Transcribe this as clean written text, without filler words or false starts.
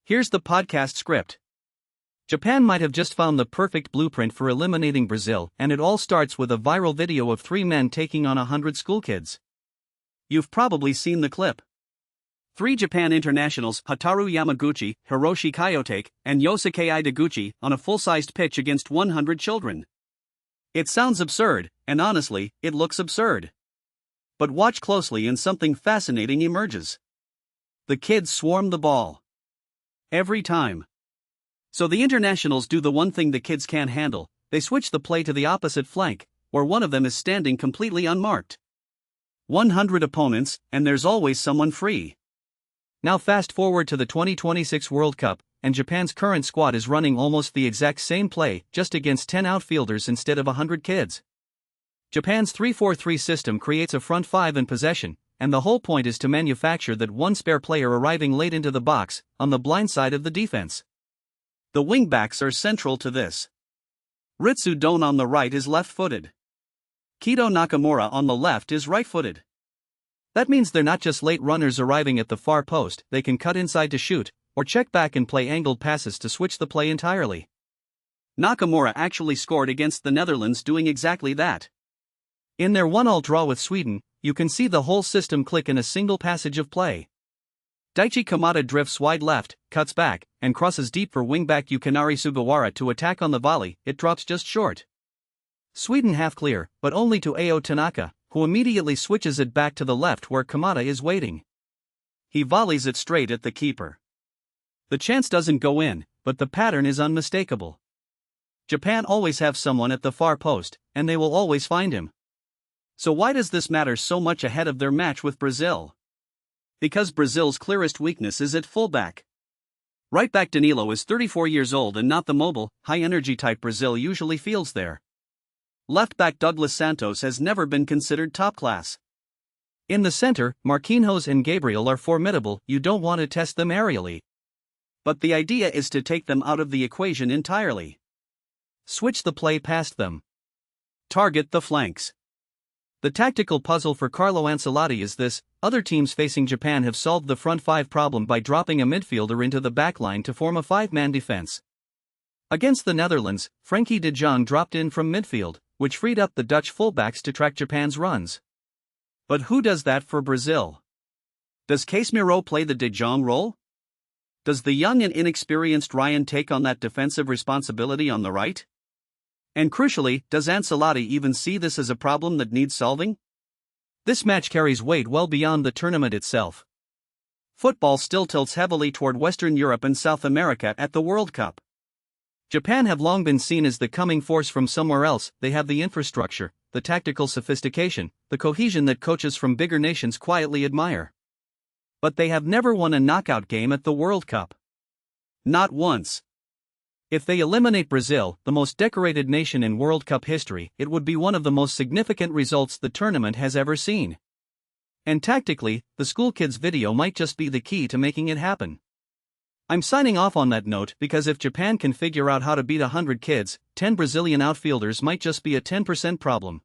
Here's the podcast script. Japan might have just found the perfect blueprint for eliminating Brazil, and it all starts with a viral video of 3 men taking on 100 schoolkids. You've probably seen the clip. 3 Japan internationals, Hataru Yamaguchi, Hiroshi Kayotake, and Yosuke Ideguchi, on a full-sized pitch against 100 children. It sounds absurd, and honestly, it looks absurd. But watch closely and something fascinating emerges. The kids swarm the ball. Every time. So the internationals do the one thing the kids can't handle: they switch the play to the opposite flank, where one of them is standing completely unmarked. 100 opponents, and there's always someone free. Now fast forward to the 2026 World Cup, and Japan's current squad is running almost the exact same play, just against 10 outfielders instead of 100 kids. Japan's 3-4-3 system creates a front 5 in possession, and the whole point is to manufacture that one spare player arriving late into the box, on the blind side of the defense. The wingbacks are central to this. Ritsu Don on the right is left-footed. Kito Nakamura on the left is right-footed. That means they're not just late runners arriving at the far post, they can cut inside to shoot, or check back and play angled passes to switch the play entirely. Nakamura actually scored against the Netherlands doing exactly that. In their 1-1 draw with Sweden, you can see the whole system click in a single passage of play. Daichi Kamada drifts wide left, cuts back, and crosses deep for wingback Yukinari Sugawara to attack on the volley. It drops just short. Sweden half clear, but only to Ao Tanaka, who immediately switches it back to the left where Kamada is waiting. He volleys it straight at the keeper. The chance doesn't go in, but the pattern is unmistakable. Japan always have someone at the far post, and they will always find him. So why does this matter so much ahead of their match with Brazil? Because Brazil's clearest weakness is at fullback. Right back Danilo is 34 years old and not the mobile, high-energy type Brazil usually fields there. Left back Douglas Santos has never been considered top class. In the center, Marquinhos and Gabriel are formidable. You don't want to test them aerially. But the idea is to take them out of the equation entirely. Switch the play past them. Target the flanks. The tactical puzzle for Carlo Ancelotti is this: other teams facing Japan have solved the front 5 problem by dropping a midfielder into the backline to form a 5-man defense. Against the Netherlands, Frenkie de Jong dropped in from midfield, which freed up the Dutch fullbacks to track Japan's runs. But who does that for Brazil? Does Casemiro play the de Jong role? Does the young and inexperienced Ryan take on that defensive responsibility on the right? And crucially, does Ancelotti even see this as a problem that needs solving? This match carries weight well beyond the tournament itself. Football still tilts heavily toward Western Europe and South America at the World Cup. Japan have long been seen as the coming force from somewhere else. They have the infrastructure, the tactical sophistication, the cohesion that coaches from bigger nations quietly admire. But they have never won a knockout game at the World Cup. Not once. If they eliminate Brazil, the most decorated nation in World Cup history, it would be one of the most significant results the tournament has ever seen. And tactically, the schoolkids video might just be the key to making it happen. I'm signing off on that note because if Japan can figure out how to beat 100 kids, 10 Brazilian outfielders might just be a 10% problem.